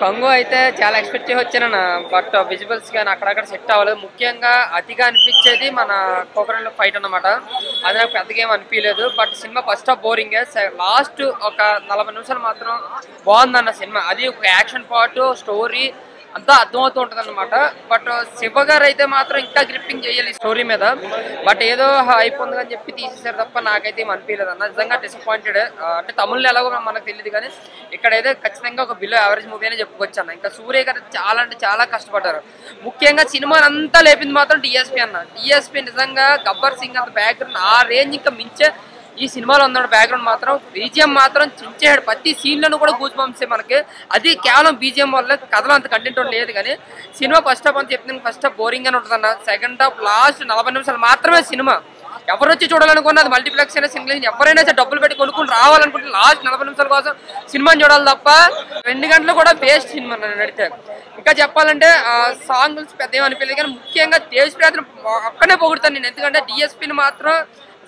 కంగు అయితే చాలా ఎక్స్పెక్ట్ చేసి వచ్చానన్న, బట్ విజువల్స్ కానీ అక్కడక్కడ సెట్ అవ్వలేదు. ముఖ్యంగా అతిగా అనిపించేది మన కోకరంలో ఫైట్ అన్నమాట. అది నాకు పెద్దగా ఏం అనిపించలేదు. But cinema first half boring, last ఒక 40 నిమిషాలు మాత్రం బాగుందన్న సినిమా. అది ఒక యాక్షన్ పార్ట్, స్టోరీ అంతా అర్థమవుతూ ఉంటుంది అన్నమాట. బట్ శివ గారు అయితే మాత్రం ఇంకా గ్రిప్పింగ్ చేయాలి స్టోరీ మీద. బట్ ఏదో హైప్ ఉంది అని చెప్పి తీసేసారు తప్ప నాకైతే ఏం అనిపించలేదు అన్న. నిజంగా డిసప్పాయింటెడ్. అంటే తమిళ్లో ఎలాగో మనకు తెలియదు కానీ ఇక్కడైతే ఖచ్చితంగా ఒక బిలో యావరేజ్ మూవీ అనే చెప్పుకోవచ్చు అన్న. ఇంకా సూర్య గారు చాలా అంటే చాలా కష్టపడ్డారు. ముఖ్యంగా సినిమాని అంతా లేపింది మాత్రం డిఎస్పీ అన్న. డిఎస్పీ నిజంగా గబ్బర్ సింగ్ అంత బ్యాక్గ్రౌండ్ ఆ రేంజ్ ఇంకా మించే ఈ సినిమాలో ఉన్నాడు. బ్యాక్గ్రౌండ్ మాత్రం బీజిఎం మాత్రం చించేడు. ప్రతి సీన్లను కూడా గూస్ బంప్సే మనకి. అది కేవలం బీజిఎం వల్ల, కథలో అంత కంటెంట్ లేదు. కానీ సినిమా ఫస్ట్ హాఫ్ అని చెప్తుంది, ఫస్ట్ హాఫ్ బోరింగ్ అని ఉంటుంది అన్న. సెకండ్ హాఫ్ లాస్ట్ 40 నిమిషాలు మాత్రమే సినిమా. ఎవరు వచ్చి చూడాలనుకున్నది మల్టీప్లెక్స్ అయినా సింగిల్ ఎవరైనా డబ్బులు పెట్టి కొనుక్కుని రావాలనుకుంటే లాస్ట్ 40 నిమిషాల కోసం సినిమాని చూడాలి తప్ప 2 గంటలు కూడా వేస్ట్ సినిమా నడితే. ఇంకా చెప్పాలంటే సాంగ్స్ పెద్ద ఏమనిపించలేదు. కానీ ముఖ్యంగా దేశ్ ప్రయత్నం ఒక్కనే పొగుడుతాను నేను. ఎందుకంటే డిఎస్పీని మాత్రం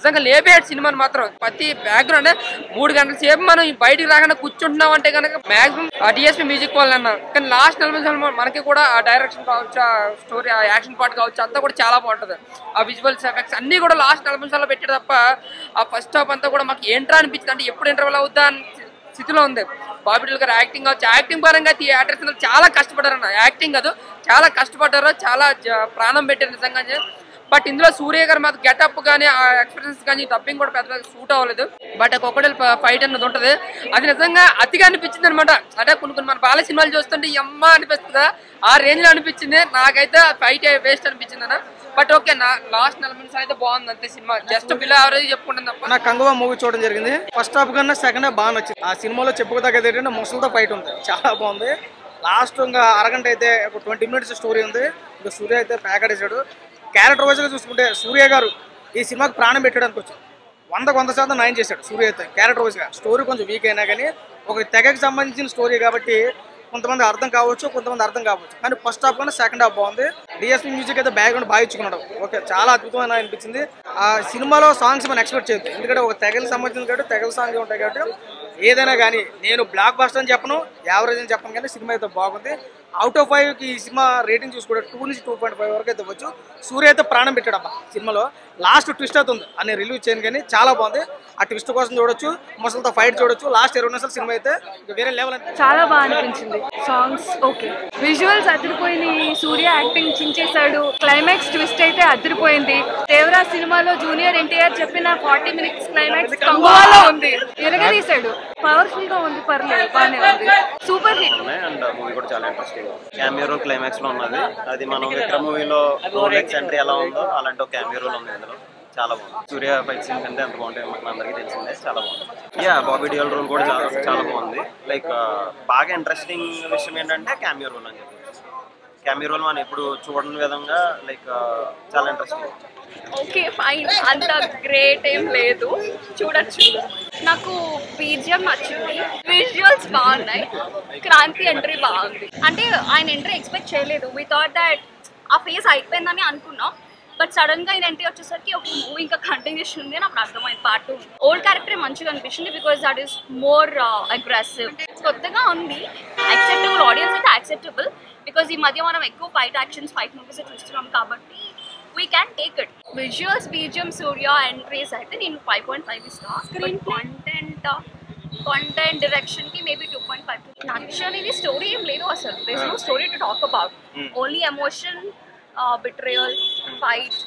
నిజంగా లేపేయాడు సినిమాని మాత్రం. ప్రతి బ్యాక్గ్రౌండ్ 3 గంటల సేపు మనం బయటికి రాకుండా కూర్చుంటున్నాం అంటే కనుక మాక్సిమం డిఎస్పీ మ్యూజిక్ వాళ్ళన్నా. కానీ లాస్ట్ 40 నిమిషాలు మనకి కూడా ఆ డైరెక్షన్ కావచ్చు, ఆ స్టోరీ, ఆ యాక్షన్ పార్ట్ కావచ్చు, అంతా కూడా చాలా బాగుంటుంది. ఆ విజువల్స్ ఎఫెక్ట్స్ అన్ని కూడా లాస్ట్ 40 నిమిషాల్లో పెట్టాడు తప్ప ఆ ఫస్ట్ హాఫ్ అంతా కూడా మాకు ఏంట్రా అనిపించింది. అంటే ఎప్పుడు ఇంటర్వల్ అవుద్దా అని స్థితిలో ఉంది. బాబీ గారు యాక్టింగ్ కావచ్చు, యాక్టింగ్ పరంగా థియేటర్స్ చాలా కష్టపడ్డారన్న. యాక్టింగ్ కాదు, చాలా కష్టపడ్డారు, చాలా ప్రాణం పెట్టారు నిజంగా. బట్ ఇందులో సూర్య గారి మీద గెటప్ కానీ, ఆ ఎక్స్ప్రెషన్స్ కానీ, డబ్బింగ్ కూడా పెద్ద సూట్ అవ్వలేదు. బట్ కొకడల్ ఫైట్ అన్నది ఉంటుంది, అది నిజంగా అతిగా అనిపించింది అనమాట. అంటే కొన్ని మన బాల సినిమాలు చూస్తుంటే అమ్మ అనిపిస్తుందా, ఆ రేంజ్ లో అనిపించింది. నాకైతే ఫైట్ వేస్ట్ అనిపించింది అన్న. బట్ ఓకే, నా లాస్ట్ 40 నిమిషాలు అయితే బాగుంది అంతే. సినిమా జస్ట్ బిలో యావరేజ్ చెప్పుకుంటుంది తప్ప. నాకు కంగువా మూవీ చూడడం జరిగింది. ఫస్ట్ హాఫ్ కన్నా సెకండ్ హాఫ్ బాగా నచ్చింది. ఆ సినిమాలో చెప్పుకోదగ్గది ఏంటంటే ముసలితో ఫైట్ ఉంది, చాలా బాగుంది. లాస్ట్ ఇంకా అరగంట అయితే ఒక 20 మినిట్స్ స్టోరీ ఉంది. ఇంకా సూర్య అయితే ప్యాకెడేసాడు. క్యారెక్టర్ వైజ్గా చూసుకుంటే సూర్య గారు ఈ సినిమాకి ప్రాణం పెట్టడానికి వచ్చి 100% న్యాయం చేశాడు సూర్య అయితే. క్యారెక్టర్ వైజ్గా స్టోరీ కొంచెం వీక్ అయినా కానీ ఒక తెగకి సంబంధించిన స్టోరీ కాబట్టి కొంతమంది అర్థం కావచ్చు, కొంతమంది అర్థం కావచ్చు. కానీ ఫస్ట్ హాఫ్ కన్నా సెకండ్ హాఫ్ బాగుంది. డిఎస్పీ మ్యూజిక్ అయితే బ్యాక్గ్రౌండ్ బాగా ఇచ్చుకున్నాడు. ఓకే, చాలా అద్భుతమైన అనిపించింది. ఆ సినిమాలో సాంగ్స్ మనం ఎక్స్పెక్ట్ చేయొద్దు, ఎందుకంటే ఒక తెగలకు సంబంధించిన కాబట్టి తెగల సాంగ్ ఉంటాయి కాబట్టి ఏదైనా కానీ నేను బ్లాక్ బస్టర్ అని చెప్పను, యావరేజ్ అని చెప్పను. కానీ సినిమా అయితే బాగుంది. అవుట్ ఆఫ్ 5కి ఈ సినిమా రేటింగ్ చూసుకుంటే 2 నుంచి 2.5 వరకు అయితే వచ్చు. సూర్య అయితే ప్రాణం పెట్టాడు అబ్బా సినిమాలో. లాస్ట్ ట్విస్ట్ అవుతుంది అని రిలీజ్ చేయను కానీ చాలా బాగుంది. ఆ ట్విస్ట్ కోసం చూడొచ్చు, ముసలితో ఫైట్ చూడొచ్చు. లాస్ట్ 20 నిమిషాలు సినిమా అయితే వేరే లెవెల్ అంటే చాలా బాగా అనిపించింది. సాంగ్స్ ఓకే, విజువల్స్ అదిరిపోయినాయి. సూర్య యాక్టింగ్ చించేశాడు. క్లైమాక్స్ ట్విస్ట్ అయితే అదిరిపోయింది. దేవరా సినిమాలో జూనియర్ ఎన్టీఆర్ చెప్పిన 40 మినిట్స్ క్లైమాక్స్ కంగువాలో ఉంది, ఎరగదీశాడు. పవర్ఫుల్ గా ఉంది, పర్లేదు, బాగానే ఉంది. Super hit. అండ్ మూవీ కూడా చాలా ఇంట్రెస్టింగ్. క్యామియో రోల్ క్లైమాక్స్ లో ఉన్నది. అది మనం విక్రమ్ మూవీలో రోలెక్స్ ఎంట్రీ ఎలా ఉందో అలాంటి ఒక క్యామియో రోల్ ఉంది ఇందులో. చాలా బాగుంది. సూర్య ఫైట్ సీన్స్ అంటే ఎంత బాగుంటాయి మన అందరికీ తెలిసిందే. చాలా బాగుంది. బాబీ డియోల్ రోల్ కూడా చాలా బాగుంది. లైక్ బాగా ఇంట్రెస్టింగ్ విషయం ఏంటంటే క్యామియో రోల్ అని చెప్పి. క్యామియో రోల్ మనం ఎప్పుడు చూడని విధంగా లైక్ చాలా ఇంట్రెస్టింగ్. ఓకే ఫైన్, అంత గ్రేట్ ఏం లేదు, చూడొచ్చు. నాకు బీజిఎం నచ్చింది, విజువల్స్ బాగున్నాయి, క్రాంతి ఎంట్రీ బాగుంది. అంటే ఆయన ఎంట్రీ ఎక్స్పెక్ట్ చేయలేదు. వి థాట్ దట్ ఆ ఫేస్ అయిపోయిందని అనుకున్నాం. బట్ సడన్ గా ఎంట్రీ వచ్చేసరికి ఒక మూవీ ఇంకా కంటిన్యూషన్ ఉంది అని అప్పుడు అర్థమైంది. పార్ట్ 2 ఓల్డ్ క్యారెక్టర్ మంచిగా అనిపించింది, because that is more aggressive. కొత్తగా ఉంది, యాక్సెప్టబుల్, ఆడియన్స్ అయితే యాక్సెప్టబుల్. బికాస్ ఈ మధ్య మనం ఎక్కువ ఫైట్ యాక్షన్స్, ఫైట్ మూవీస్ చూస్తున్నాం కాబట్టి we can take it. Visuals, BGM, Surya entries అయితే నేను 5.5 ఇస్తా. స్క్రీన్ కంటెంట్ డైరెక్షన్ కి మేబీ 2.5. యాక్చువల్లీ ఇది స్టోరీ ఏం లేదు అసలు. There is no story to talk about. Only emotion, betrayal, fight,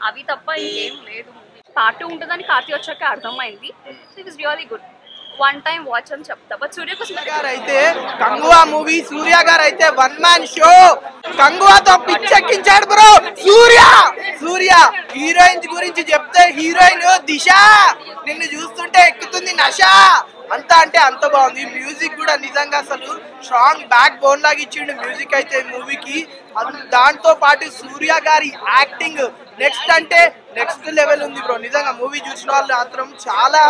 అవి తప్ప ఇంకేం లేదు. పార్ట్ 2 ఉంటుందని కార్తీ వచ్చాక అర్థమైంది. So it was really good. One time watch అని చెప్తా. బట్ సూర్య గారు అయితే కంగువా మూవీ, సూర్య గారు అయితే 1 మ్యాన్ షో. కంగువాతో పిచ్చెక్కించాడు బ్రో సూర్య. హీరోయిన్స్ గురించి చెప్తే హీరోయిన్ దిశ నిన్ను చూస్తుంటే ఎక్కుతుంది నష. అంతా అంటే అంత బాగుంది. మ్యూజిక్ కూడా నిజంగా అసలు స్ట్రాంగ్ బ్యాక్ బోన్ లాగా ఇచ్చిండు మ్యూజిక్ అయితే మూవీకి. దాంతో పాటు సూర్య గారి యాక్టింగ్ నెక్స్ట్ అంటే నెక్స్ట్ లెవెల్ ఉంది బ్రో. నిజంగా మూవీ చూసిన వాళ్ళు మాత్రం చాలా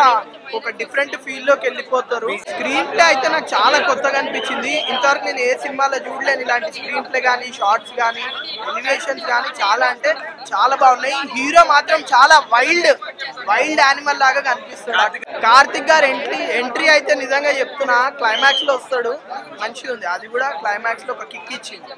ఒక డిఫరెంట్ ఫీల్ లోకి వెళ్ళిపోతారు. స్క్రీన్ ప్లే అయితే నాకు చాలా కొత్తగా అనిపించింది. ఇంతవరకు నేను ఏ సినిమాలో చూడలేను ఇలాంటి స్క్రీన్ ప్లే కానీ, షార్ట్స్ కానీ, ఎలివేషన్స్ కానీ చాలా అంటే చాలా బాగున్నాయి. హీరో మాత్రం చాలా వైల్డ్ యానిమల్ లాగా కనిపిస్తాడు. కార్తిక్ గారు ఎంట్రీ అయితే నిజంగా చెప్తున్నా క్లైమాక్స్ లో వస్తాడు, మంచిగా ఉంది. అది కూడా క్లైమాక్స్ లో ఒక కిక్ ఇచ్చింది.